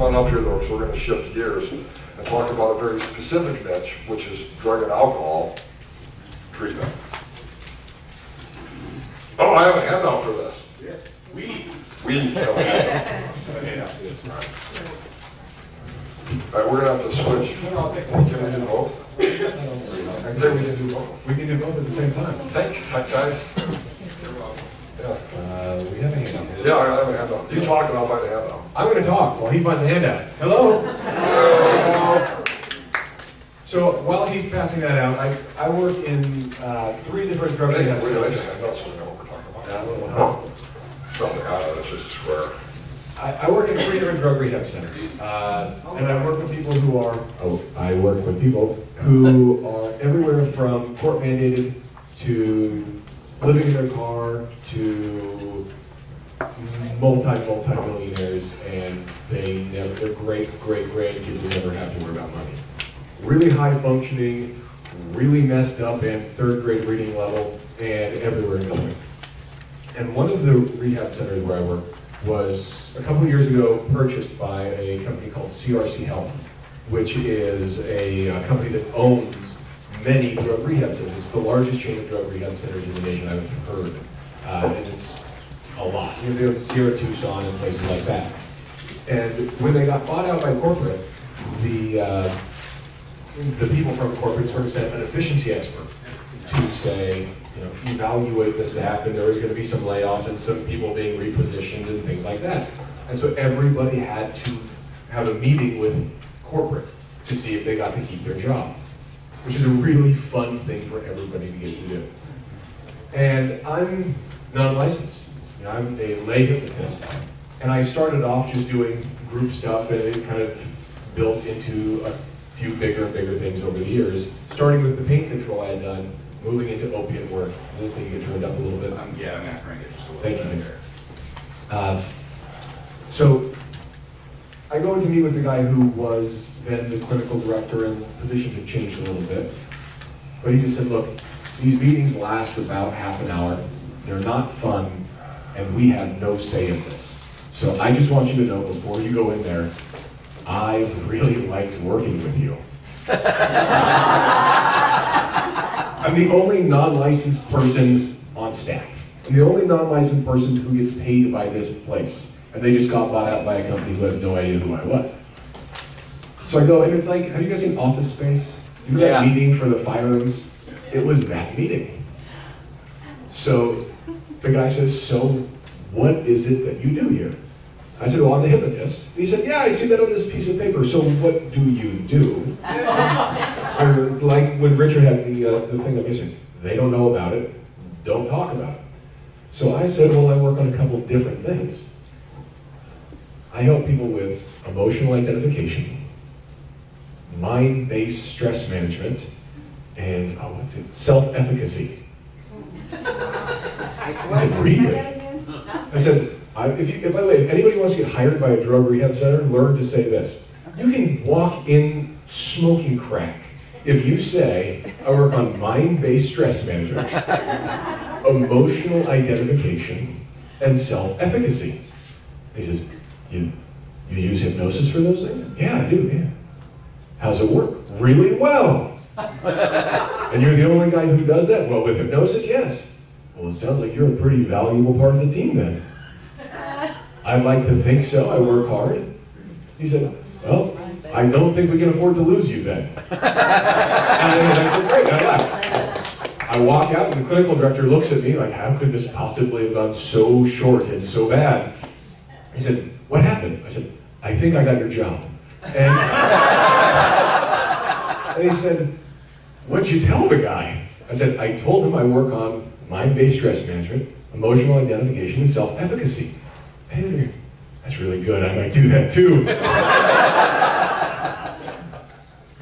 come on up here though, because we're going to shift gears and talk about a very specific niche, which is drug and alcohol treatment. Oh, I have a handout for this. Yes. We have a handout. All right, we're going to have to switch. Can we do both? I think we can do both. We can do both at the same time. Thanks, guys. Yeah. We have a handout. Yeah, I have a handout. You talk and I'll find a handout. I'm going to talk while he finds a handout. Hello? Hello. So while he's passing that out, I work in 3 different drug rehab Wait, centers. I know so we know what we're talking about. Oh. Something out of it's just a square. I work in 3 different drug rehab centers, and I work with people who are, everywhere from court mandated to living in their car to multi-millionaires, and their great grandkids will never have to worry about money. Really high functioning, really messed up and 3rd grade reading level, and everywhere in between. And one of the rehab centers where I work was a couple of years ago purchased by a company called CRC Health, which is a company that owns many drug rehab centers. It's the largest chain of drug rehab centers in the nation I've heard. And it's a lot. You know, they have Sierra Tucson and places like that. And when they got bought out by corporate, the people from corporate sort of sent an efficiency expert to say, you know, evaluate the staff, and there was going to be some layoffs and some people being repositioned and things like that. And so everybody had to have a meeting with corporate to see if they got to keep their job, which is a really fun thing for everybody to get to do. And I'm non-licensed. You know, I'm a lay hypnotist, and I started off just doing group stuff, and it kind of built into a few bigger and bigger things over the years, starting with the pain control I had done, moving into opiate work. This thing get turned up a little bit. Yeah, I'm going to crank it just a little Thank bit. you. So I go in to meet with the guy who was then the clinical director, and positions have changed a little bit. But he just said, look, these meetings last about half an hour. They're not fun, and we have no say in this. So I just want you to know before you go in there, I really liked working with you. I'm the only non-licensed person on staff. I'm the only non-licensed person who gets paid by this place. And they just got bought out by a company who has no idea who I was. So I go, and it's like, have you guys seen Office Space? You know that meeting for the firings? It was that meeting. So the guy says, so what is it that you do here? I said, well, I'm the hypnotist. He said, yeah, I see that on this piece of paper. So what do you do? Or like when Richard had the thing I'm missing. They don't know about it. Don't talk about it. So I said, well, I work on a couple of different things. I help people with emotional identification, mind-based stress management, and self-efficacy. I said, really? I said, by the way, if anybody wants to get hired by a drug rehab center, learn to say this. You can walk in smoking crack if you say, I work on mind-based stress management, emotional identification, and self-efficacy. He says, you use hypnosis for those things? Yeah, I do, yeah. How's it work? Really well. And you're the only guy who does that? Well, with hypnosis, yes. Well, it sounds like you're a pretty valuable part of the team then. I'd like to think so. I work hard. He said, well, I don't think we can afford to lose you then. And I said, great, I left. I walk out and the clinical director looks at me like, how could this possibly have gone so short and so bad? He said, what happened? I said, I think I got your job. And he said, what'd you tell the guy? I said, I told him I work on mind-based stress management, emotional identification, and self-efficacy. Hey, that's really good. I might do that too.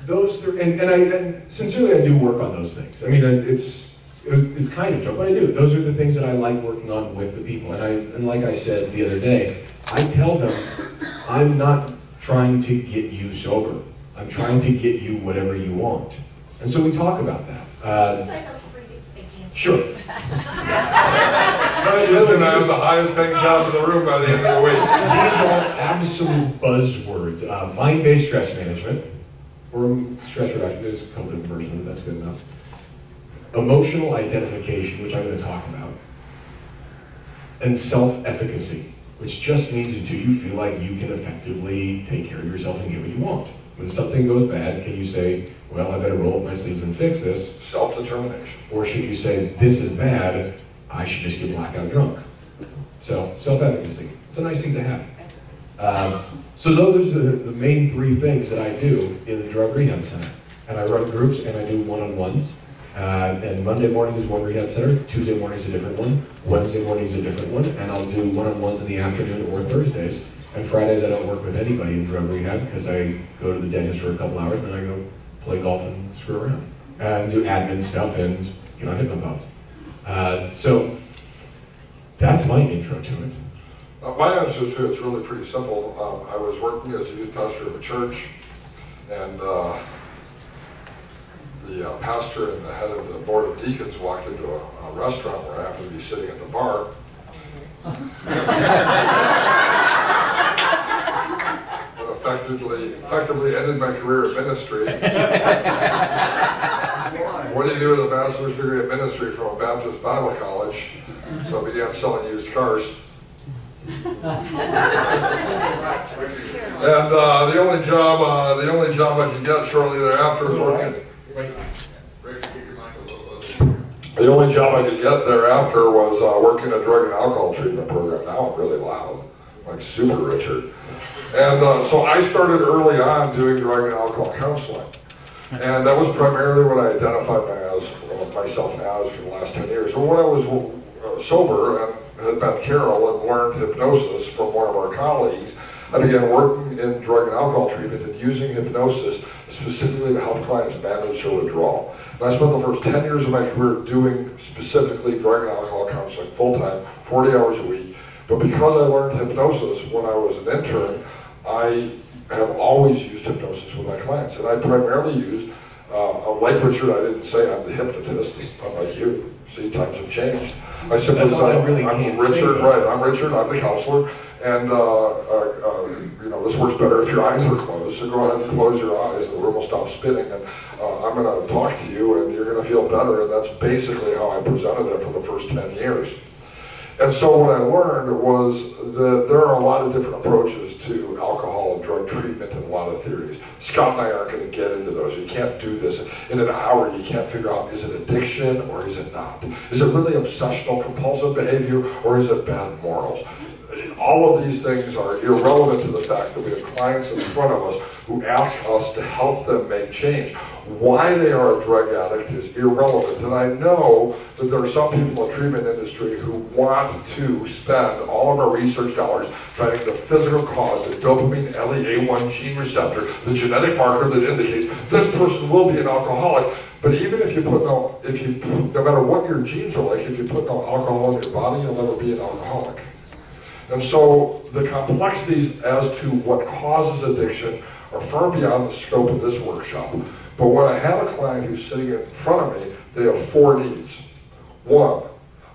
Those three, and sincerely, I do work on those things. I mean, it's kind of a joke, but I do. Those are the things that I like working on with the people. And like I said the other day, I tell them, I'm not trying to get you sober. I'm trying to get you whatever you want. And so we talk about that. Just like I was freezing. Thank you. Sure. She's going to have the highest paying job in the room by the end of the week. These are absolute buzzwords. Mind-based stress management, or stress reduction, there's a couple different versions of it, that's good enough. Emotional identification, which I'm going to talk about. And self-efficacy, which just means, do you feel like you can effectively take care of yourself and get what you want? When something goes bad, can you say, well, I better roll up my sleeves and fix this? Self-determination. Or should you say, this is bad, I should just get blackout drunk? So, self-efficacy. It's a nice thing to have. So those are the main three things that I do in the drug rehab center. And I run groups and I do one-on-ones. And Monday morning is one rehab center, Tuesday morning is a different one, Wednesday morning is a different one, and I'll do one-on-ones in the afternoon or Thursdays. And Fridays I don't work with anybody in drug rehab because I go to the dentist for a couple hours and then I go play golf and screw around. And do admin stuff and get on hypnopods. So that's my intro to it. My answer to it's really pretty simple. I was working as a youth pastor of a church, and the pastor and the head of the board of deacons walked into a restaurant where I happened to be sitting at the bar. Effectively ended my career in ministry. What do you do with a bachelor's degree in ministry from a Baptist Bible college? So I began selling used cars. And the only job I could get shortly thereafter was working. The only job I could get thereafter was working a drug and alcohol treatment program. Now I'm really loud, like Super Richard. And so I started early on doing drug and alcohol counseling. And that was primarily what I identified myself as for the last 10 years. So when I was sober and had met Carol and learned hypnosis from one of our colleagues, I began working in drug and alcohol treatment and using hypnosis specifically to help clients manage their withdrawal. And I spent the first 10 years of my career doing specifically drug and alcohol counseling full-time, 40 hours a week. But because I learned hypnosis when I was an intern, I have always used hypnosis with my clients. And I primarily used, like Richard, I didn't say I'm the hypnotist, unlike you. See, times have changed. I simply said, I'm Richard, right, I'm Richard, I'm the counselor, and you know, this works better if your eyes are closed, so go ahead and close your eyes, and the room will stop spinning, and I'm going to talk to you, and you're going to feel better, and that's basically how I presented it for the first 10 years. And so what I learned was that there are a lot of different approaches to alcohol and drug treatment and a lot of theories. Scott and I aren't going to get into those. You can't do this in an hour. You can't figure out, is it addiction or is it not? Is it really obsessional compulsive behavior or is it bad morals? All of these things are irrelevant to the fact that we have clients in front of us who ask us to help them make change. Why they are a drug addict is irrelevant. And I know that there are some people in the treatment industry who want to spend all of our research dollars finding the physical cause, the dopamine LEA1 gene receptor, the genetic marker that indicates this person will be an alcoholic. But even if you put no matter what your genes are like, if you put no alcohol in your body, you'll never be an alcoholic. And so the complexities as to what causes addiction are far beyond the scope of this workshop. But when I have a client who's sitting in front of me, they have 4 needs. 1,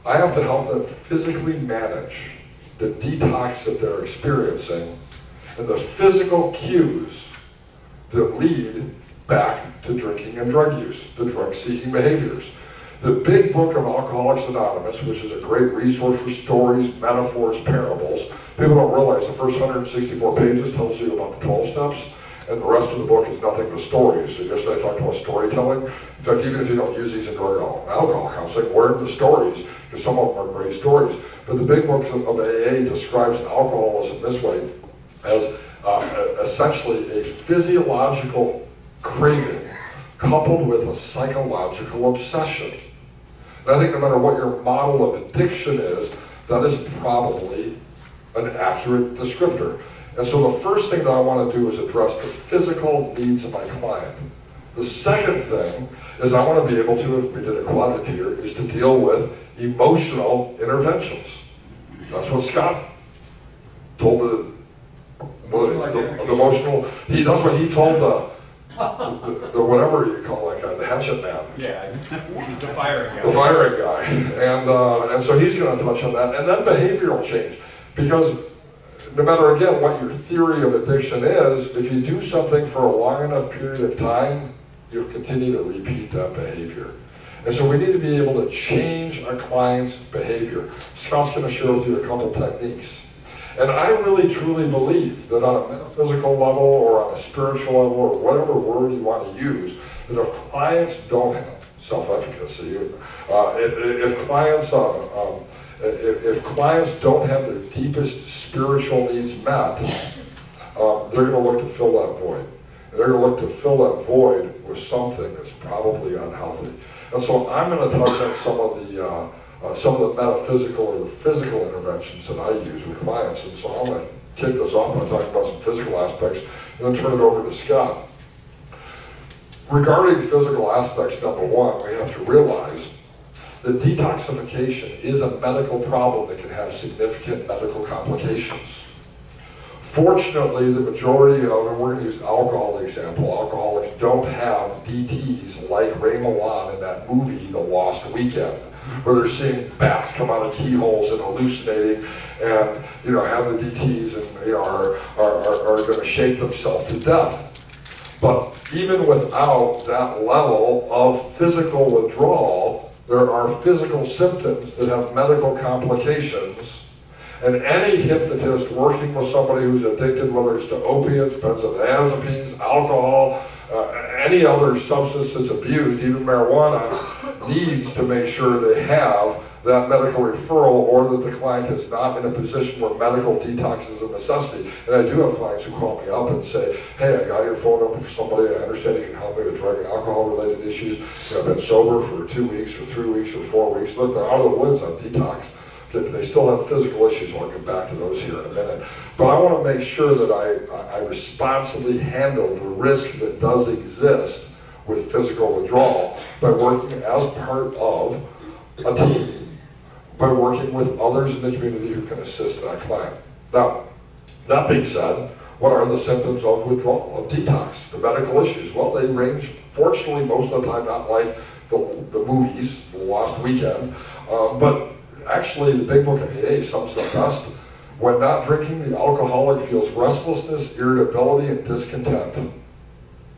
I have to help them physically manage the detox that they're experiencing and the physical cues that lead back to drinking and drug use, the drug-seeking behaviors. The big book of Alcoholics Anonymous, which is a great resource for stories, metaphors, parables. People don't realize the first 164 pages tells you about the 12 steps, and the rest of the book is nothing but stories. So yesterday I talked about storytelling. In fact, even if you don't use these in drug and alcohol counseling, learn the stories, because some of them are great stories. But the big book of AA describes alcoholism this way, as essentially a physiological craving coupled with a psychological obsession. And I think no matter what your model of addiction is, that is probably an accurate descriptor. And so the first thing that I want to do is address the physical needs of my client. The second thing is I want to be able to, we did a quadrant here, is to deal with emotional interventions. That's what Scott told that's what he told the whatever you call that guy, the hatchet man. Yeah, the firing guy. The firing guy. And so he's going to touch on that. And then behavioral change. Because no matter, again, what your theory of addiction is, if you do something for a long enough period of time, you'll continue to repeat that behavior. And so we need to be able to change our client's behavior. Scott's going to share with you a couple techniques. And I really truly believe that on a metaphysical level or on a spiritual level or whatever word you want to use, that if clients don't have self-efficacy, if clients don't have their deepest spiritual needs met, they're going to look to fill that void. And they're going to look to fill that void with something that's probably unhealthy. And so I'm going to touch on some of the metaphysical or the physical interventions that I use with clients. And so I'm going to kick this off by talking about some physical aspects and then turn it over to Scott. Regarding physical aspects, number one, we have to realize that detoxification is a medical problem that can have significant medical complications. Fortunately, the majority of, and we're going to use alcohol example, alcoholics don't have DTs like Ray Milan in that movie, The Lost Weekend, where they're seeing bats come out of keyholes and hallucinating and, have the DTs and, are going to shake themselves to death. But even without that level of physical withdrawal, there are physical symptoms that have medical complications. And any hypnotist working with somebody who's addicted, whether it's to opiates, benzodiazepines, alcohol, any other substance that's abused, even marijuana, needs to make sure they have that medical referral or that the client is not in a position where medical detox is a necessity. And I do have clients who call me up and say, hey, I got your phone number for somebody, I understand you can help me with drug and alcohol related issues. I've been sober for 2 weeks or 3 weeks or 4 weeks. Look, they're out of the woods on detox. They still have physical issues. I'll get back to those here in a minute. But I want to make sure that I responsibly handle the risk that does exist with physical withdrawal by working as part of a team, by working with others in the community who can assist that client. Now, that being said, what are the symptoms of withdrawal, of detox, the medical issues? Well, they range, fortunately, most of the time, not like the movies, The Lost Weekend, but actually, the Big Book of AA sums it up best. When not drinking, the alcoholic feels restlessness, irritability, and discontent.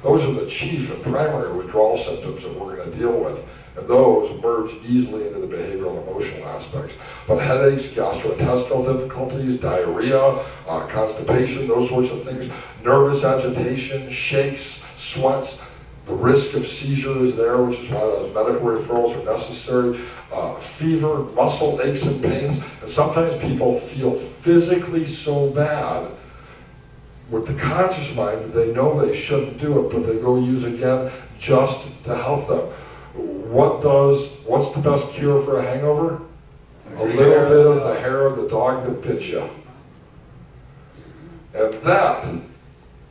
Those are the chief and primary withdrawal symptoms that we're going to deal with. And those merge easily into the behavioral and emotional aspects. But headaches, gastrointestinal difficulties, diarrhea, constipation, those sorts of things, nervous agitation, shakes, sweats, the risk of seizure is there, which is why those medical referrals are necessary. Fever, muscle aches and pains, and sometimes people feel physically so bad with the conscious mind that they know they shouldn't do it, but they go use again just to help them. What's the best cure for a hangover? A little bit of the hair of the dog that bit you. And that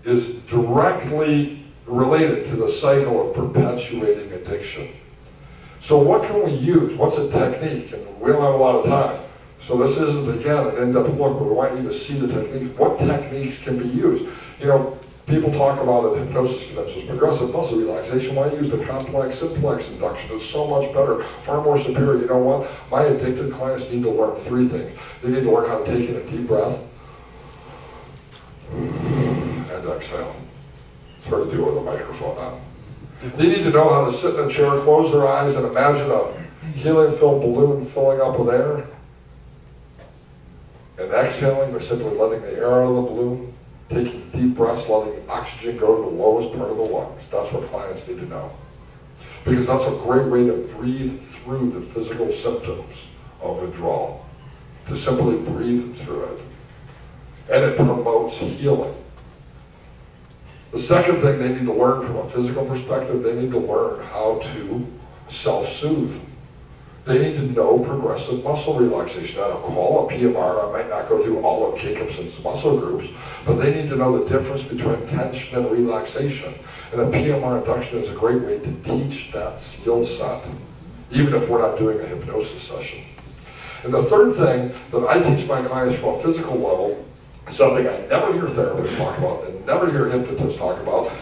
is directly related to the cycle of perpetuating addiction. So what can we use? What's a technique? And we don't have a lot of time. So this isn't, again, an in-depth look, but we want you to see the techniques. What techniques can be used? People talk about in hypnosis conventions, progressive muscle relaxation. Why use the complex simplex induction? It's so much better, far more superior. You know what? My addicted clients need to learn 3 things. They need to learn how to take in a deep breath and exhale. It's hard to do with a microphone on. They need to know how to sit in a chair, close their eyes, and imagine a helium-filled balloon filling up with air. And exhaling by simply letting the air out of the balloon, taking deep breaths, letting oxygen go to the lowest part of the lungs. That's what clients need to know. Because that's a great way to breathe through the physical symptoms of withdrawal. To simply breathe through it. And it promotes healing. The second thing they need to learn from a physical perspective, they need to learn how to self-soothe. They need to know progressive muscle relaxation. I don't call it PMR, I might not go through all of Jacobson's muscle groups, but they need to know the difference between tension and relaxation. And a PMR induction is a great way to teach that skill set, even if we're not doing a hypnosis session. And the third thing that I teach my clients from a physical level, something I never hear therapists talk about and never hear hypnotists talk about,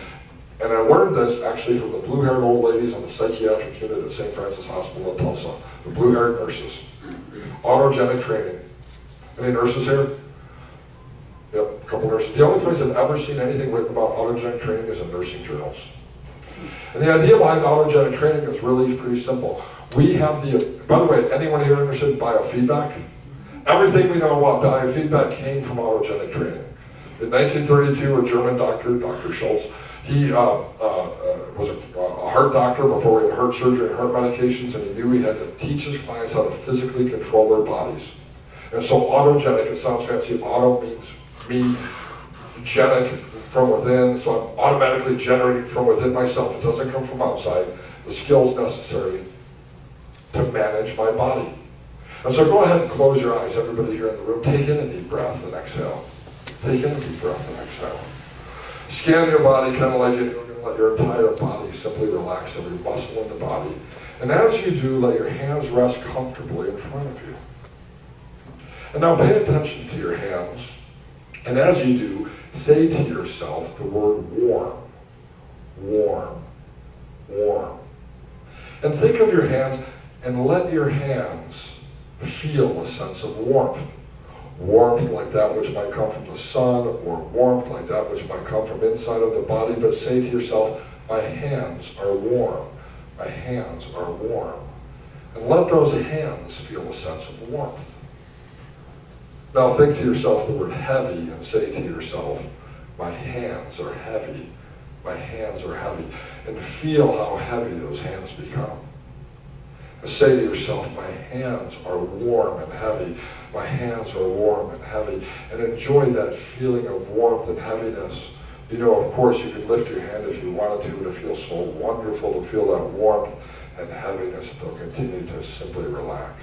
And I learned this actually from the blue-haired old ladies on the psychiatric unit at St. Francis Hospital in Tulsa, the blue-haired nurses. Autogenic training. Any nurses here? Yep, a couple nurses. The only place I've ever seen anything written about autogenic training is in nursing journals. And the idea behind autogenic training is really pretty simple. We have by the way, anyone here interested in biofeedback? Everything we know about biofeedback came from autogenic training. In 1932, a German doctor, Dr. Schultz, he was a heart doctor before we had heart surgery and heart medications, and he knew he had to teach his clients how to physically control their bodies. And so autogenic, it sounds fancy, auto means me, genic from within, so I'm automatically generating from within myself. It doesn't come from outside. The skills necessary to manage my body. And so go ahead and close your eyes, everybody here in the room. Take in a deep breath and exhale. Take in a deep breath and exhale. Scan your body kind of like you're going to let your entire body simply relax, every muscle in the body. And as you do, let your hands rest comfortably in front of you. And now pay attention to your hands. And as you do, say to yourself the word warm, warm, warm. And think of your hands and let your hands feel a sense of warmth. Warmth like that which might come from the sun, or warmth like that which might come from inside of the body, but say to yourself, my hands are warm. My hands are warm. And let those hands feel a sense of warmth. Now think to yourself the word heavy and say to yourself, my hands are heavy. My hands are heavy. And feel how heavy those hands become. And say to yourself, my hands are warm and heavy. My hands are warm and heavy. And enjoy that feeling of warmth and heaviness. You know, of course, you can lift your hand if you wanted to, but it feels so wonderful to feel that warmth and heaviness. They'll continue to simply relax.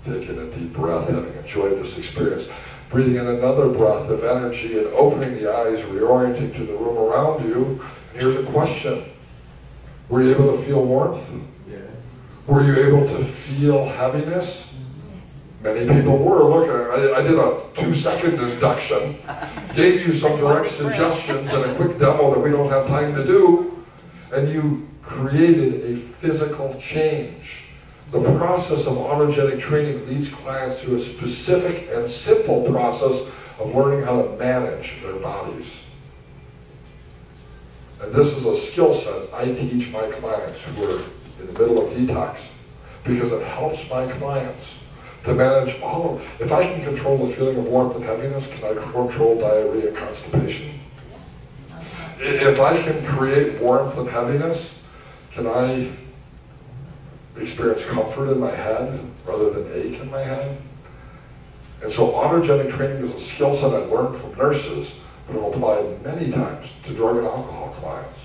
Taking a deep breath, having enjoyed this experience. Breathing in another breath of energy and opening the eyes, reorienting to the room around you. And here's a question. Were you able to feel warmth? Yeah. Were you able to feel heaviness? Many people were. Look, I did a 2-second induction, gave you some direct suggestions and a quick demo that we don't have time to do, and you created a physical change. The process of autogenic training leads clients to a specific and simple process of learning how to manage their bodies. And this is a skill set I teach my clients who are in the middle of detox, because it helps my clients to manage all of it. If I can control the feeling of warmth and heaviness, can I control diarrhea and constipation? If I can create warmth and heaviness, can I experience comfort in my head rather than ache in my head? And so autogenic training is a skill set I learned from nurses, but I've applied many times to drug and alcohol clients.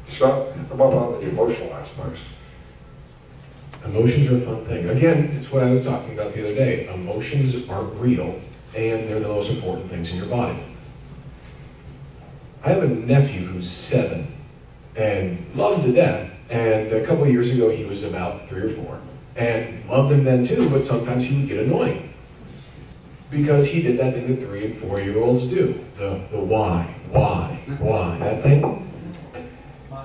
Scott, come up on the emotional aspects. Emotions are a fun thing. Again, it's what I was talking about the other day. Emotions are real, and they're the most important things in your body. I have a nephew who's 7 and loved to death. And a couple of years ago, he was about 3 or 4. And loved him then too, but sometimes he would get annoying. Because he did that thing that 3 and 4-year-olds do. The why, that thing.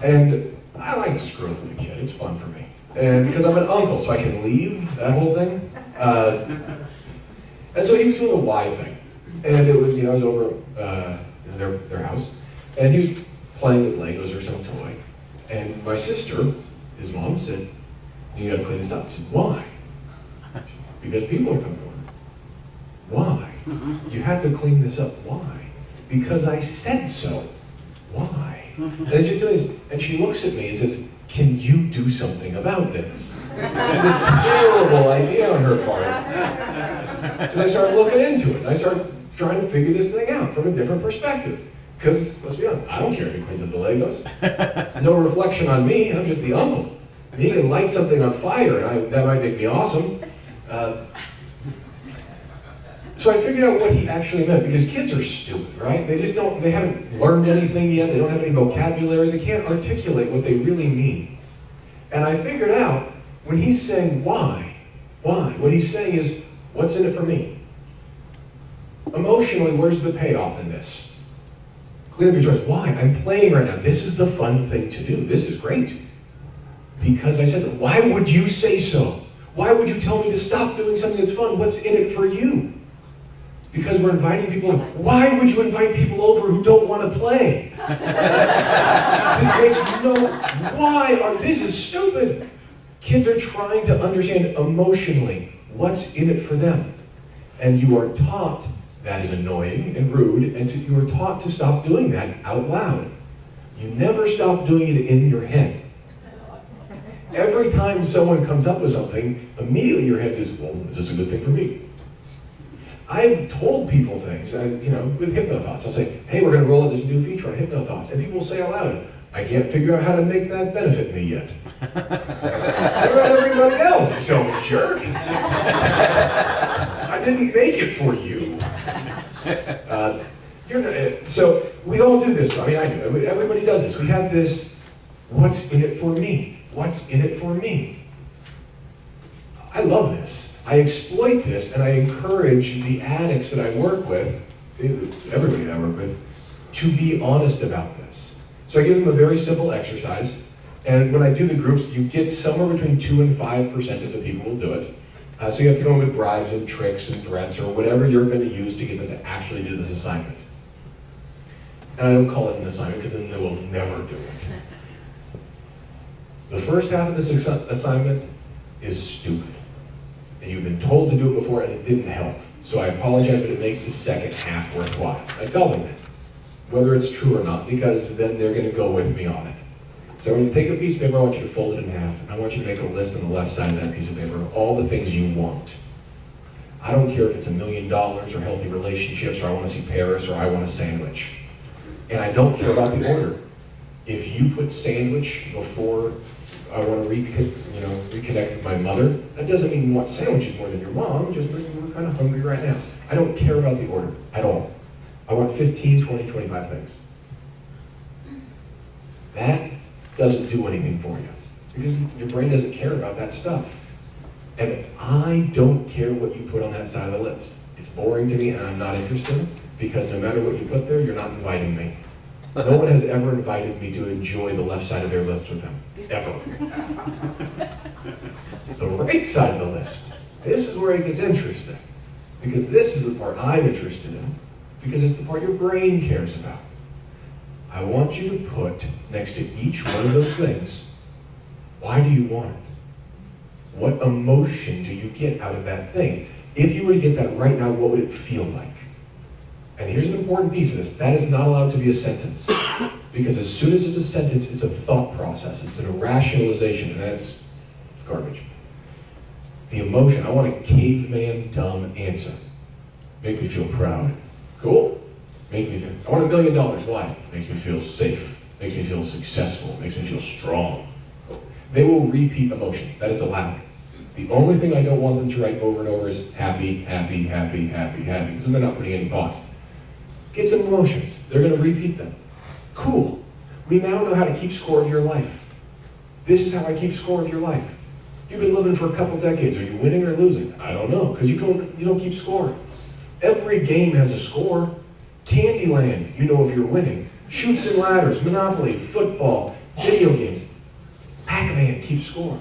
And I like to screw with the kid, it's fun for me. And because I'm an uncle, so I can leave that whole thing. And so he was doing the why thing. And it was, I was over in their house, and he was playing with Legos or some toy. And my sister, his mom, said, you gotta clean this up. I said, why? Because people are coming over. Why? You have to clean this up. Why? Because I said so. Why? And it's just doing this. And she looks at me and says, can you do something about this? And a terrible idea on her part. And I started looking into it. And I started trying to figure this thing out from a different perspective. Because, let's be honest, I don't care if he cleans up the Legos. It's no reflection on me, I'm just the uncle. And he can light something on fire, and that might make me awesome. So I figured out what he actually meant, because kids are stupid, right? They haven't learned anything yet, they don't have any vocabulary, they can't articulate what they really mean. And I figured out, when he's saying why, what he's saying is, what's in it for me? Emotionally, where's the payoff in this? Clean up your choice. Why? I'm playing right now. This is the fun thing to do. This is great. Because I said so. Why would you say so? Why would you tell me to stop doing something that's fun? What's in it for you? Because we're inviting people in. Why would you invite people over who don't want to play? This makes no, this is stupid. Kids are trying to understand emotionally what's in it for them. And you are taught that is annoying and rude, and you are taught to stop doing that out loud. You never stop doing it in your head. Every time someone comes up with something, immediately your head is, well, is this a good thing for me? I've told people things, with HypnoThoughts. I'll say, hey, we're going to roll out this new feature on HypnoThoughts. And people will say out loud, I can't figure out how to make that benefit me yet. What about everybody else? You silly jerk. I didn't make it for you. So we all do this. I mean, I do. Everybody does this. We have this, what's in it for me? What's in it for me? I love this. I exploit this, and I encourage the addicts that I work with, everybody that I work with, to be honest about this. So I give them a very simple exercise, and when I do the groups, you get somewhere between 2 and 5% of the people will do it. So you have to go in with bribes and tricks and threats or whatever you're going to use to get them to actually do this assignment. And I don't call it an assignment because then they will never do it. The first half of this assignment is stupid. And you've been told to do it before and it didn't help. So I apologize, but it makes the second half worthwhile. I tell them that, whether it's true or not, because then they're going to go with me on it. So when you take a piece of paper, I want you to fold it in half, and I want you to make a list on the left side of that piece of paper of all the things you want. I don't care if it's $1 million or healthy relationships, or I want to see Paris, or I want a sandwich. And I don't care about the order. If you put sandwich before I want to reconnect with my mother, that doesn't mean you want sandwiches more than your mom, just means we're kind of hungry right now. I don't care about the order at all. I want 15, 20, 25 things. That doesn't do anything for you because your brain doesn't care about that stuff. And I don't care what you put on that side of the list. It's boring to me and I'm not interested because no matter what you put there, you're not inviting me. No one has ever invited me to enjoy the left side of their list with them, ever. The right side of the list, this is where it gets interesting because this is the part I'm interested in because it's the part your brain cares about. I want you to put next to each one of those things, why do you want it? What emotion do you get out of that thing? If you were to get that right now, what would it feel like? And here's an important piece of this. That is not allowed to be a sentence. Because as soon as it's a sentence, it's a thought process. It's a rationalization, and that's garbage. The emotion, I want a caveman dumb answer. Make me feel proud. Cool. Make me feel, I want $1 million. Why? Makes me feel safe. Makes me feel successful. Makes me feel strong. They will repeat emotions. That is allowed. The only thing I don't want them to write over and over is happy, happy, happy, happy, happy, because then they're not putting any thought. Get some emotions. They're going to repeat them. Cool. We now know how to keep score of your life. This is how I keep score of your life. You've been living for a couple decades. Are you winning or losing? I don't know, because you don't keep score. Every game has a score. Candyland, you know if you're winning. Chutes and Ladders, Monopoly, football, video games. Pac-Man keeps score.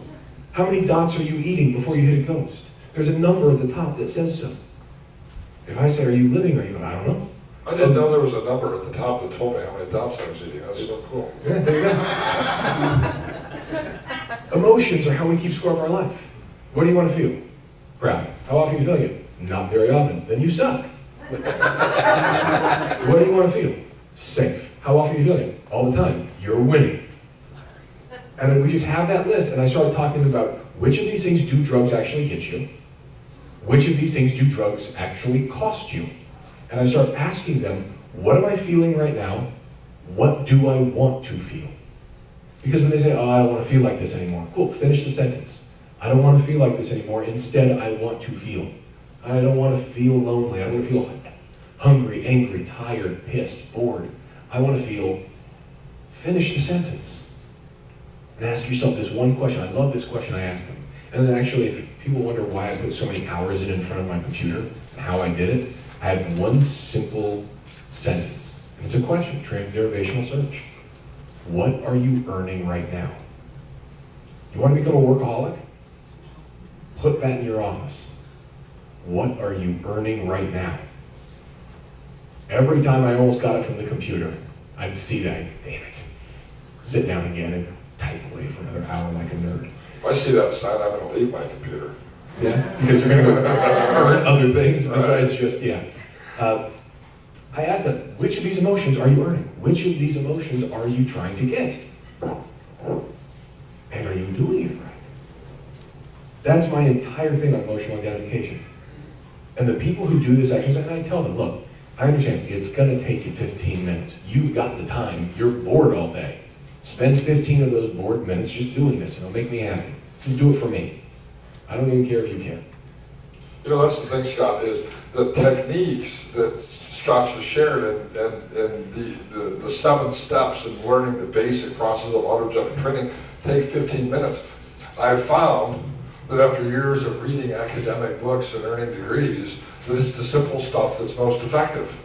How many dots are you eating before you hit a ghost? There's a number at the top that says so. If I say, are you living or are you, I don't know. I didn't know there was a number at the top that told me how many dots I was eating. That's so cool. Yeah, there you go. Emotions are how we keep score of our life. What do you want to feel? Proud. How often are you feeling it? Not very often. Then you suck. What do you want to feel? Safe. How often are you feeling it? All the time. You're winning. And then we just have that list, and I started talking about which of these things do drugs actually get you? Which of these things do drugs actually cost you? And I start asking them, what am I feeling right now? What do I want to feel? Because when they say, oh, I don't want to feel like this anymore. Cool, finish the sentence. I don't want to feel like this anymore. Instead, I want to feel. I don't want to feel lonely. I don't want to feel hungry, angry, tired, pissed, bored. I want to feel, finish the sentence. And ask yourself this one question. I love this question I ask them. And then actually, if people wonder why I put so many hours in front of my computer and how I did it, I had one simple sentence. It's a question, transderivational search. What are you earning right now? You want to become a workaholic? Put that in your office. What are you earning right now? Every time I almost got it from the computer, I'd see that, damn it. Sit down again and type away for another hour like a nerd. If I see that sign, I'm going to leave my computer. Yeah, because you're going to go earn other things besides just, yeah. I asked them, which of these emotions are you earning? Which of these emotions are you trying to get? And are you doing it right? That's my entire thing on emotional identification. And the people who do this exercise, and I tell them, look, I understand, it's going to take you 15 minutes. You've got the time. You're bored all day. Spend 15 of those bored minutes just doing this. It'll make me happy. Just do it for me. I don't even care if you can. You know, that's the thing, Scott, is the techniques that Scott just shared and the 7 steps in learning the basic process of autogenic training take 15 minutes. I've found that after years of reading academic books and earning degrees, that it's the simple stuff that's most effective.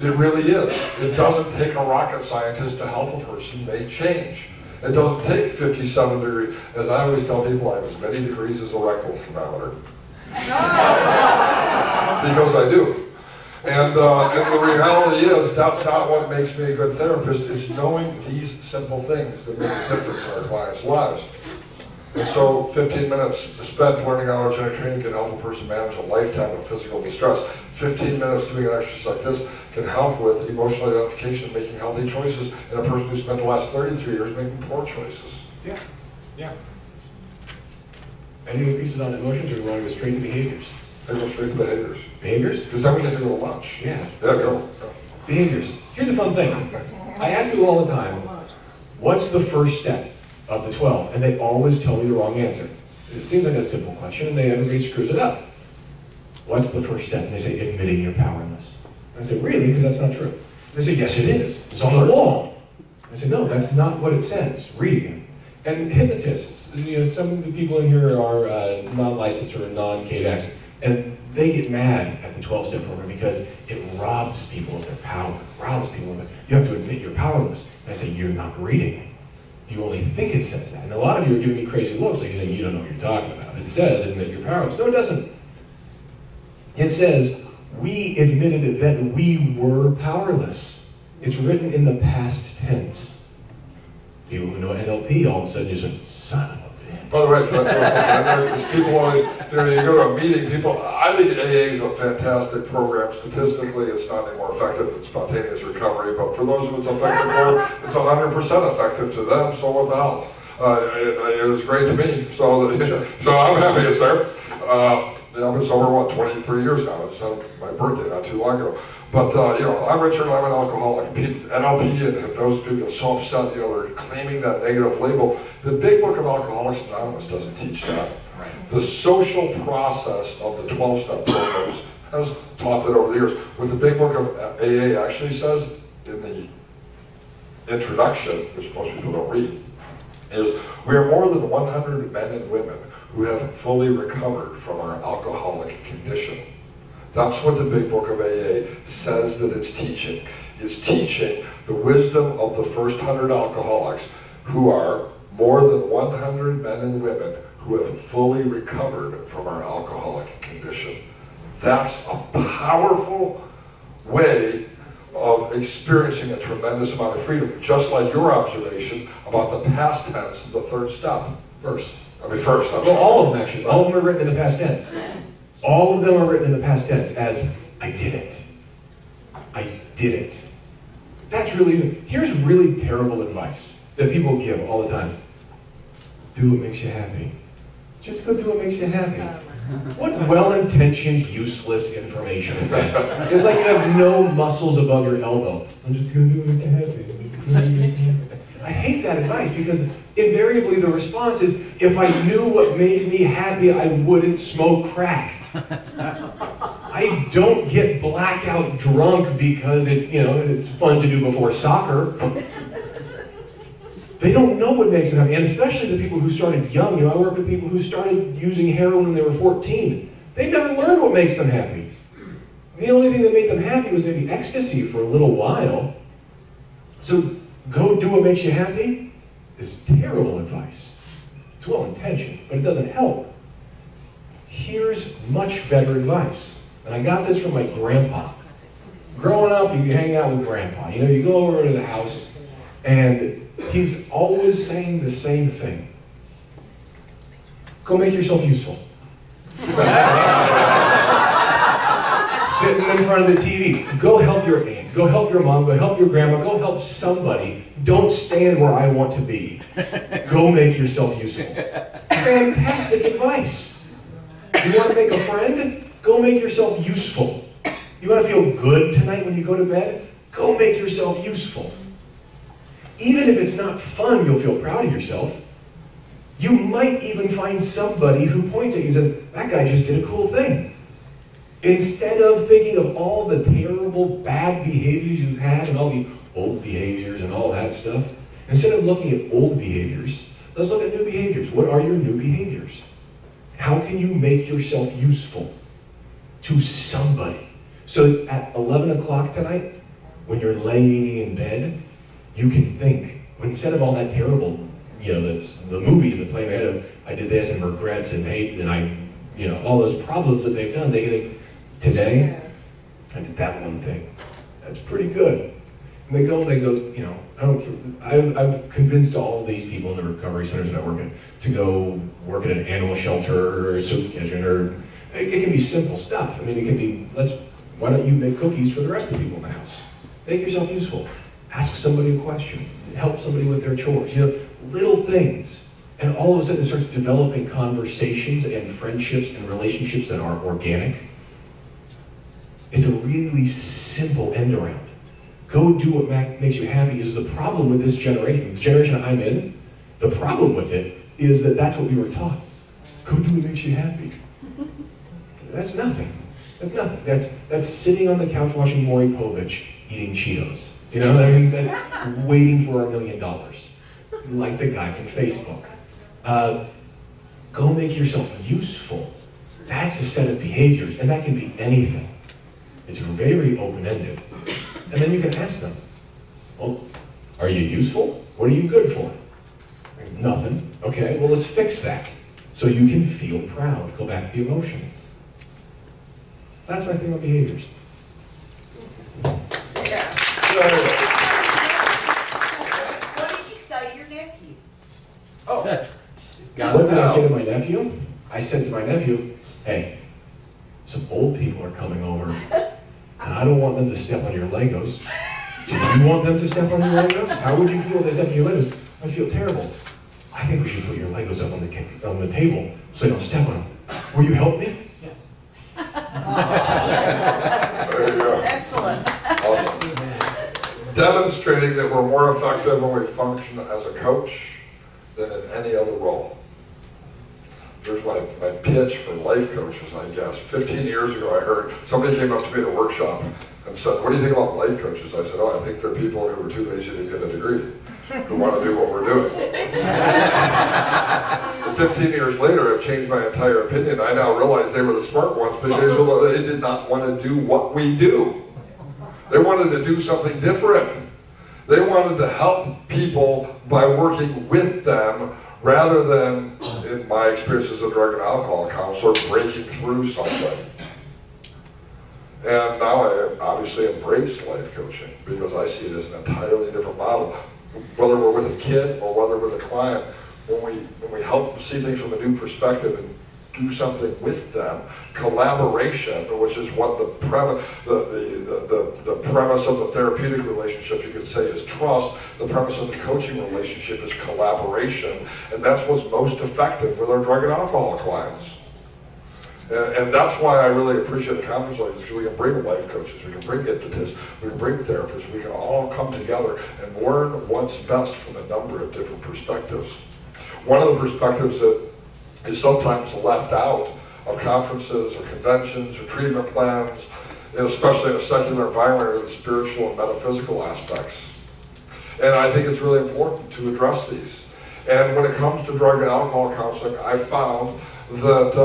It really is. It doesn't take a rocket scientist to help a person make change. It doesn't take 57 degrees. As I always tell people, I have as many degrees as a rectal thermometer. Because I do. And the reality is, that's not what makes me a good therapist. It's knowing these simple things that make a difference in our clients' lives. And so 15 minutes spent learning autogenic training can help a person manage a lifetime of physical distress. 15 minutes doing an exercise like this can help with emotional identification, making healthy choices, in a person who spent the last 33 years making poor choices. Yeah, yeah. Any other pieces on emotions, or do we want to go straight to behaviors? I go straight to behaviors. Behaviors? Because then we get to go to lunch. Yeah. Yeah, go. Behaviors. Here's a fun thing. I ask people all the time, what's the first step of the 12? And they always tell me the wrong answer. It seems like a simple question, and everybody screws it up. What's the first step? And they say, admitting you're powerless. And I say, really? Because that's not true. And they say, yes, it is. It's on the wall. And I say, no, that's not what it says. Read again. And hypnotists, you know, some of the people in here are non-licensed or non-KDAX, and they get mad at the 12-step program because it robs people of their power. Robs people of it. You have to admit you're powerless. And I say, you're not reading. You only think it says that. And a lot of you are giving me crazy looks, like saying, you don't know what you're talking about. It says, admit you're powerless. No, it doesn't. It says, we admitted that we were powerless. It's written in the past tense. People who know NLP all of a sudden just say, son of a bitch. By the way, there's people always, you know, you go to a meeting, people, I think AA is a fantastic program. Statistically, it's not any more effective than spontaneous recovery, but for those who it's effective for, it's 100% effective to them, so what the hell? It was great to me, so I'm happy it's there. I've been sober, what, 23 years now. It's my birthday not too long ago. But, you know, I'm Richard, I'm an alcoholic. NLP and hypnosis people are so upset, you know, they're claiming that negative label. The big book of Alcoholics Anonymous doesn't teach that. Right. The social process of the 12-step programs has taught that over the years. What the big book of AA actually says in the introduction, which most people don't read, is we are more than 100 men and women who have fully recovered from our alcoholic condition. That's what the big book of AA says that it's teaching. It's teaching the wisdom of the first 100 alcoholics who are more than 100 men and women who have fully recovered from our alcoholic condition. That's a powerful way of experiencing a tremendous amount of freedom, just like your observation about the past tense of the third step. First. Well, all of them actually. All of them are written in the past tense. All of them are written in the past tense as, I did it. I did it. That's really, here's really terrible advice that people give all the time. Do what makes you happy. Just go do what makes you happy. What well-intentioned, useless information is that? It's like you have no muscles above your elbow. I'm just going to do what makes you happy. I hate that advice because invariably the response is, if I knew what made me happy, I wouldn't smoke crack. I don't get blackout drunk because it's, you know, it's fun to do before soccer. They don't know what makes them happy, and especially the people who started young. You know, I work with people who started using heroin when they were 14. They've never learned what makes them happy. The only thing that made them happy was maybe ecstasy for a little while. So go do what makes you happy is terrible advice. It's well-intentioned, but it doesn't help. Here's much better advice. And I got this from my grandpa. Growing up, you hang out with grandpa. You know, you go over to the house, and he's always saying the same thing. Go make yourself useful. Sitting in front of the TV. Go help your aunt. Go help your mom. Go help your grandma. Go help somebody. Don't stand where I want to be. Go make yourself useful. Fantastic advice. You want to make a friend? Go make yourself useful. You want to feel good tonight when you go to bed? Go make yourself useful. Even if it's not fun, you'll feel proud of yourself. You might even find somebody who points at you and says, that guy just did a cool thing. Instead of thinking of all the terrible, bad behaviors you've had and all the old behaviors and all that stuff, instead of looking at old behaviors, let's look at new behaviors. What are your new behaviors? How can you make yourself useful to somebody? So at 11 o'clock tonight, when you're laying in bed, you can think, instead of all that terrible, you know, that's the movies that play in my head of, I did this and regrets and hate and I, you know, all those problems that they've done, they can think, today, I did that one thing. That's pretty good. And they go, you know, I don't care. I've convinced all of these people in the recovery centers that I work in to go work at an animal shelter or a soup kitchen, or it can be simple stuff. I mean, it can be, why don't you make cookies for the rest of the people in the house? Make yourself useful. Ask somebody a question. Help somebody with their chores. You know, little things. And all of a sudden it starts developing conversations and friendships and relationships that are organic. It's a really simple end around. Go do what makes you happy is the problem with this generation. The generation I'm in, the problem with it is that that's what we were taught. Go do what makes you happy. That's nothing. That's nothing. That's sitting on the couch watching Maury Povich eating Cheetos. You know what I mean? That's waiting for $1 million. Like the guy from Facebook. Go make yourself useful. That's a set of behaviors, and that can be anything. It's very open-ended. And then you can ask them, well, are you useful? What are you good for? Nothing. Okay, well, let's fix that so you can feel proud. Go back to the emotions. That's my thing on behaviors. Yeah. What did you say to your nephew? Oh, What did I say to my nephew? I said to my nephew, hey, some old people are coming over, and I don't want them to step on your Legos. Do you want them to step on your Legos? How would you feel if they stepped on your Legos? I'd feel terrible. I think we should put your Legos up on the table so they don't step on them. Will you help me? Yes. There you go. Excellent. Awesome. Demonstrating that we're more effective when we function as a coach than in any other role. There's my pitch for life coaches, I guess. 15 years ago, I heard somebody came up to me at a workshop and said, what do you think about life coaches? I said, oh, I think they're people who are too lazy to get a degree, who want to do what we're doing. 15 years later, I've changed my entire opinion. I now realize they were the smart ones because they did not want to do what we do. They wanted to do something different. They wanted to help people by working with them rather than, in my experience as a drug and alcohol counselor, breaking through something. And now I obviously embrace life coaching because I see it as an entirely different model. Whether we're with a kid or whether we're with a client, when we help them see things from a new perspective and do something with them, collaboration, which is what the premise of the therapeutic relationship, you could say, is trust. The premise of the coaching relationship is collaboration, and that's what's most effective with our drug and alcohol clients. And that's why I really appreciate a conference like this, because we can bring life coaches, we can bring hypnotists, we can bring therapists, we can all come together and learn what's best from a number of different perspectives. One of the perspectives that is sometimes left out of conferences or conventions or treatment plans, and especially in a secular environment, are the spiritual and metaphysical aspects. And I think it's really important to address these. And when it comes to drug and alcohol counseling, I found that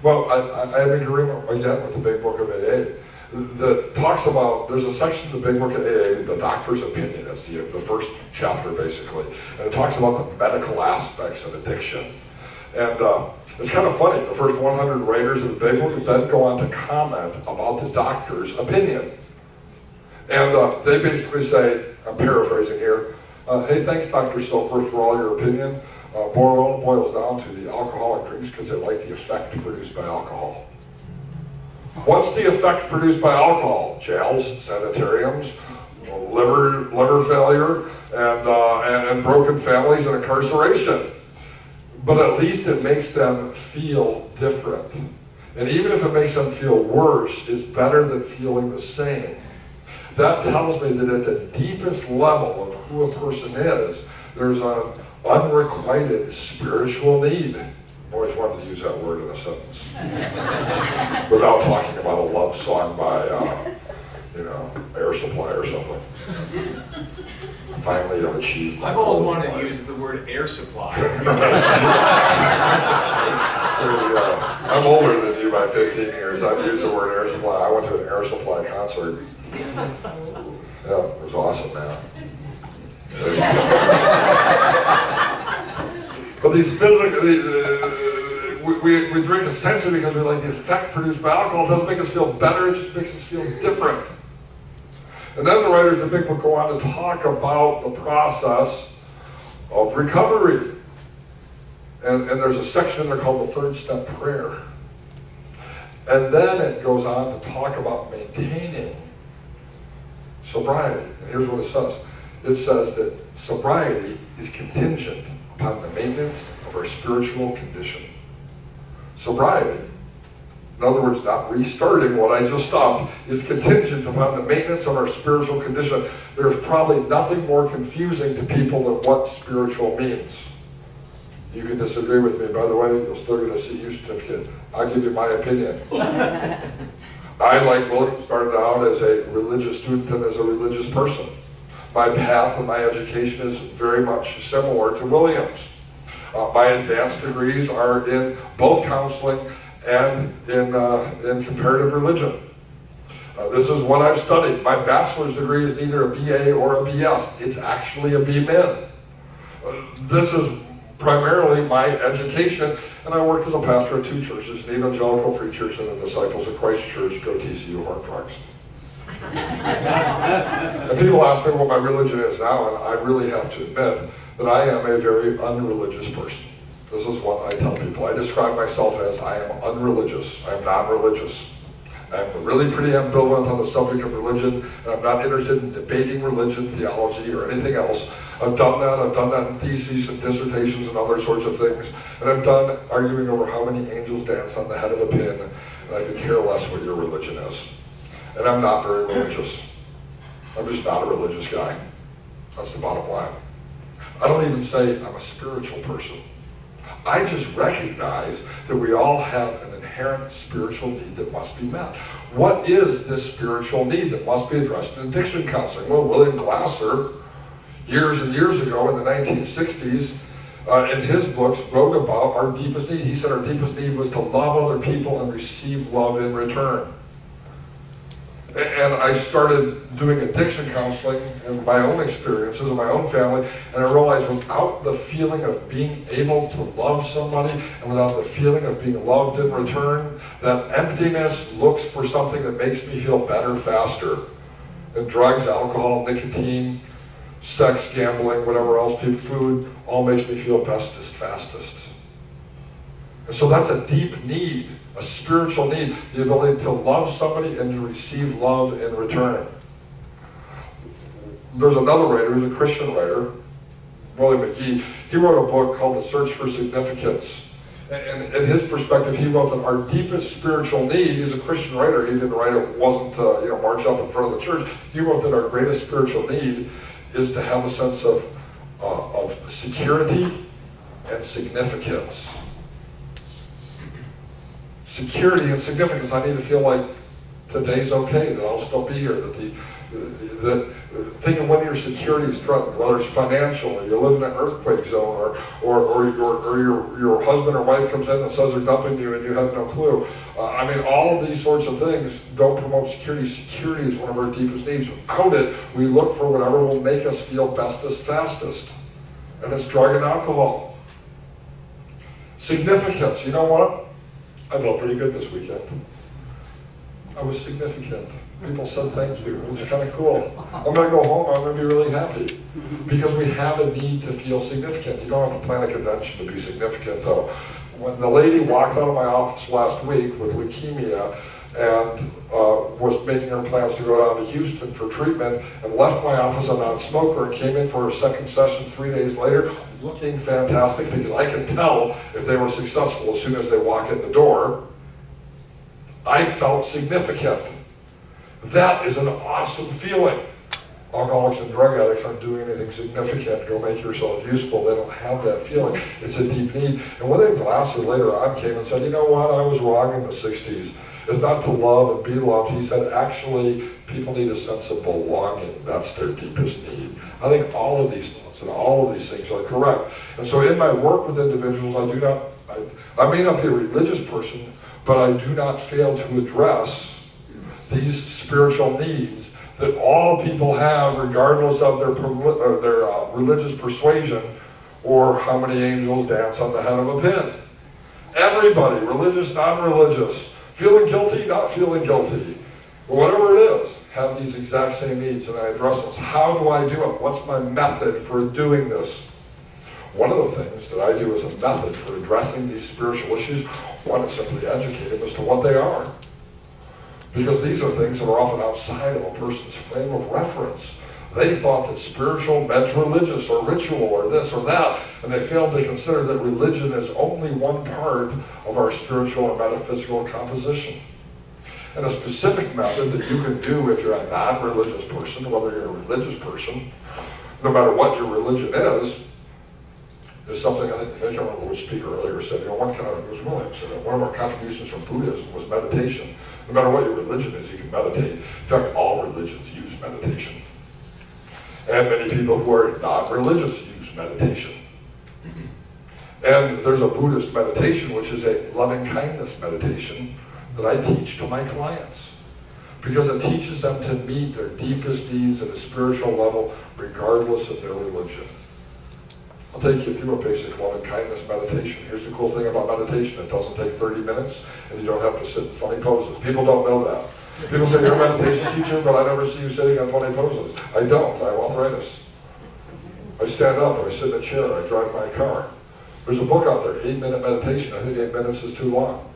Well, I have an agreement again with the Big Book of AA that talks about, there's a section of the Big Book of AA, the doctor's opinion, it's the first chapter basically, and it talks about the medical aspects of addiction. And it's kind of funny, the first 100 writers of the Big Book then go on to comment about the doctor's opinion. And they basically say, I'm paraphrasing here, hey, thanks Dr. Silver for all your opinion. Boils down to the alcoholic drinks because they like the effect produced by alcohol. What's the effect produced by alcohol? Jails, sanitariums, liver failure, and broken families and incarceration. But at least it makes them feel different. And even if it makes them feel worse, it's better than feeling the same. That tells me that at the deepest level of who a person is, there's an unrequited spiritual need. I always wanted to use that word in a sentence. Without talking about a love song by, Air Supply or something. Finally, I've achieved. I've always wanted to use the word air supply. I'm older than you by 15 years. I've used the word air supply. I went to an Air Supply concert. Yeah, it was awesome, man. But these physical, we drink essentially because we like the effect produced by alcohol. It doesn't make us feel better, it just makes us feel different. And then the writers of the Big Book go on to talk about the process of recovery. And there's a section in there called the third step prayer. And then it goes on to talk about maintaining sobriety. And here's what it says. It says that sobriety is contingent upon the maintenance of our spiritual condition. Sobriety, in other words, not restarting what I just stopped, is contingent upon the maintenance of our spiritual condition. There's probably nothing more confusing to people than what spiritual means. You can disagree with me, by the way, you'll still get a CU certificate. I'll give you my opinion. I, like William, started out as a religious student and as a religious person. My path and my education is very much similar to William's. My advanced degrees are in both counseling and in comparative religion. This is what I've studied. My bachelor's degree is neither a BA or a BS. It's actually a B.Min. This is primarily my education, and I worked as a pastor at 2 churches, an Evangelical Free Church and the Disciples of Christ Church, go TCU Horned Frogs. And people ask me what my religion is now, and I really have to admit that I am a very unreligious person. This is what I tell people. I describe myself as I am unreligious. I am not religious. I'm really pretty ambivalent on the subject of religion, and I'm not interested in debating religion, theology, or anything else. I've done that in theses and dissertations and other sorts of things, and I'm done arguing over how many angels dance on the head of a pin, and I could care less what your religion is. And I'm not very religious. I'm just not a religious guy. That's the bottom line. I don't even say I'm a spiritual person. I just recognize that we all have an inherent spiritual need that must be met. What is this spiritual need that must be addressed in addiction counseling? Well, William Glasser, years and years ago in the 1960s, in his books, wrote about our deepest need. He said our deepest need was to love other people and receive love in return. And I started doing addiction counseling in my own experiences in my own family, and I realized without the feeling of being able to love somebody and without the feeling of being loved in return, that emptiness looks for something that makes me feel better faster. And drugs, alcohol, nicotine, sex, gambling, whatever else, food, all makes me feel bestest, fastest. And so that's a deep need. A spiritual need, the ability to love somebody and to receive love in return. There's another writer who's a Christian writer, William McGee. He wrote a book called The Search for Significance. And in his perspective, he wrote that our deepest spiritual need, he's a Christian writer, he didn't write it, wasn't march up in front of the church. He wrote that our greatest spiritual need is to have a sense of security and significance. Security and significance. I need to feel like today's okay, that I'll still be here, that think of when your security is threatened, whether it's financial, or you live in an earthquake zone, or your husband or wife comes in and says they're dumping you and you have no clue. I mean, all of these sorts of things don't promote security. Security is one of our deepest needs. Without it, we look for whatever will make us feel bestest, fastest. And it's drug and alcohol. Significance, you know what? I felt pretty good this weekend. I was significant. People said thank you. It was kind of cool. I'm going to go home, I'm going to be really happy. Because we have a need to feel significant. You don't have to plan a convention to be significant, though. When the lady walked out of my office last week with leukemia and was making her plans to go down to Houston for treatment and left my office a non-smoker and came in for her second session 3 days later, looking fantastic, because I can tell if they were successful as soon as they walk in the door. I felt significant. That is an awesome feeling. Alcoholics and drug addicts aren't doing anything significant. Go make yourself useful. They don't have that feeling. It's a deep need. And William Glasser later on came and said, you know what, I was wrong in the 60s. It's not to love and be loved. He said, actually, people need a sense of belonging. That's their deepest need. I think all of these thoughts and all of these things are correct. And so in my work with individuals, I may not be a religious person, but I do not fail to address these spiritual needs that all people have, regardless of their religious persuasion or how many angels dance on the head of a pin. Everybody, religious, non-religious, feeling guilty, not feeling guilty, whatever it is, have these exact same needs, and I address those. How do I do it? What's my method for doing this? One of the things that I do as a method for addressing these spiritual issues, one is simply educate them as to what they are. Because these are things that are often outside of a person's frame of reference. They thought that spiritual meant religious or ritual or this or that, and they failed to consider that religion is only one part of our spiritual and metaphysical composition. And a specific method that you can do if you're a non-religious person, whether you're a religious person, no matter what your religion is something, I can't remember which speaker earlier said, one of our contributions from Buddhism was meditation. No matter what your religion is, you can meditate. In fact, all religions use meditation. And many people who are non-religious use meditation. And there's a Buddhist meditation, which is a loving-kindness meditation that I teach to my clients. Because it teaches them to meet their deepest needs at a spiritual level, regardless of their religion. I'll take you through a basic loving-kindness meditation. Here's the cool thing about meditation. It doesn't take 30 minutes, and you don't have to sit in funny poses. People don't know that. People say, you're a meditation teacher, but I never see you sitting on funny poses. I don't. I have arthritis. I stand up, I sit in a chair, I drive my car. There's a book out there, 8-minute meditation. I think 8 minutes is too long.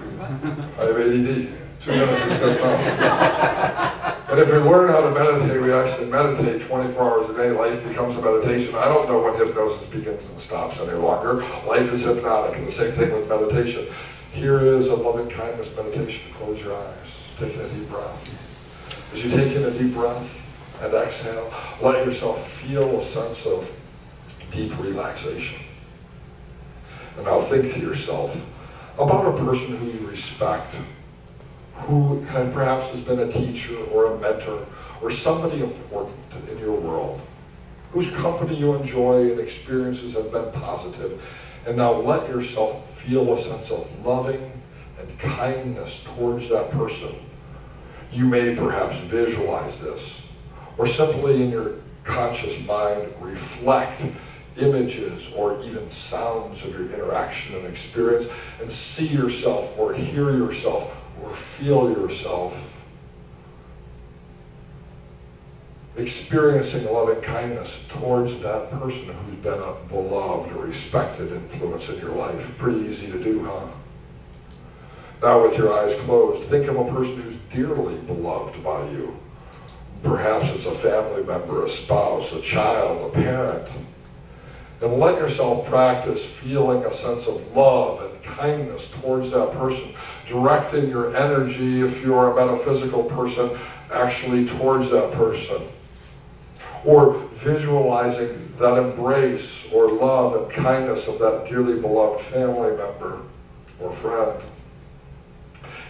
I have ADD. 2 minutes is good enough. And if we learn how to meditate, we actually meditate 24 hours a day. Life becomes a meditation. I don't know when hypnosis begins and stops any longer. Life is hypnotic, and the same thing with meditation. Here is a loving-kindness meditation. Close your eyes. Take in a deep breath. As you take in a deep breath and exhale, let yourself feel a sense of deep relaxation. And now think to yourself about a person who you respect, who perhaps has been a teacher or a mentor or somebody important in your world, whose company you enjoy and experiences have been positive. And now let yourself feel a sense of loving and kindness towards that person. You may perhaps visualize this, or simply in your conscious mind reflect images or even sounds of your interaction and experience, and see yourself or hear yourself or feel yourself experiencing loving kindness towards that person who's been a beloved or respected influence in your life. Pretty easy to do, huh? Now with your eyes closed, think of a person who's dearly beloved by you. Perhaps it's a family member, a spouse, a child, a parent. And let yourself practice feeling a sense of love and kindness towards that person, directing your energy, if you're a metaphysical person, actually towards that person. Or visualizing that embrace or love and kindness of that dearly beloved family member or friend.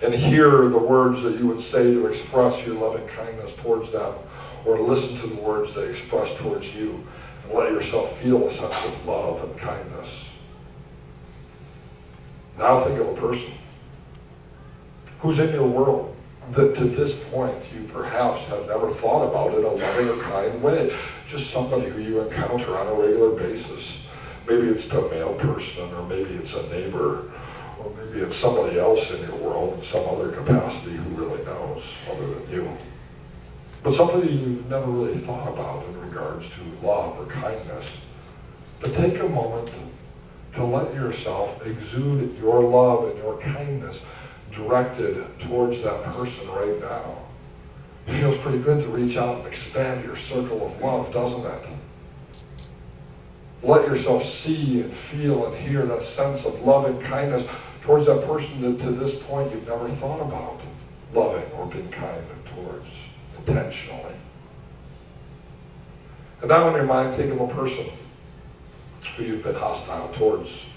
and hear the words that you would say to express your loving kindness towards them, or listen to the words they express towards you, and let yourself feel a sense of love and kindness. Now think of a person who's in your world that to this point you perhaps have never thought about in a loving or kind way. Just somebody who you encounter on a regular basis. Maybe it's a male person, or maybe it's a neighbor, or maybe it's somebody else in your world in some other capacity who really knows other than you. But somebody you've never really thought about in regards to love or kindness. But take a moment to let yourself exude your love and your kindness directed towards that person right now. It feels pretty good to reach out and expand your circle of love, doesn't it? Let yourself see and feel and hear that sense of love and kindness towards that person that to this point you've never thought about loving or being kind towards intentionally. And now in your mind, think of a person who you've been hostile towards.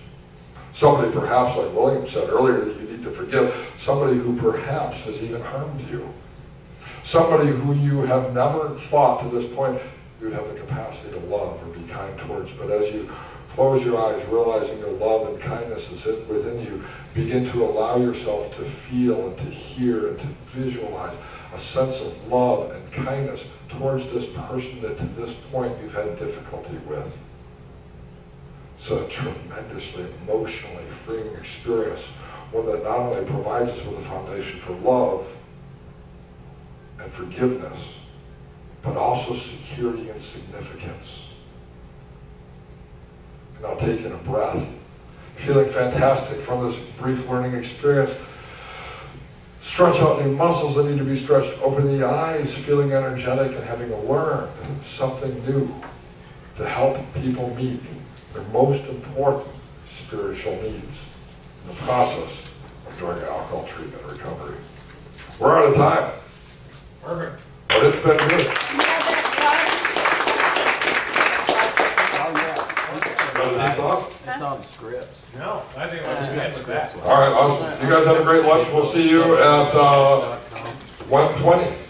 Somebody perhaps, like William said earlier, that you need to forgive. Somebody who perhaps has even harmed you. Somebody who you have never thought to this point you'd have the capacity to love or be kind towards. But as you close your eyes, realizing your love and kindness is within you, begin to allow yourself to feel and to hear and to visualize a sense of love and kindness towards this person that to this point you've had difficulty with. It's a tremendously emotionally freeing experience, one that not only provides us with a foundation for love and forgiveness, but also security and significance. And now taking a breath, feeling fantastic from this brief learning experience. Stretch out any muscles that need to be stretched. Open the eyes, feeling energetic and having learned something new to help people meet their most important spiritual needs in the process of drug and alcohol treatment and recovery. We're out of time. Perfect. But it's been good. It's on the scripts. No, I think we're good with that. All right, awesome. You guys have a great lunch. We'll see you at 1:20.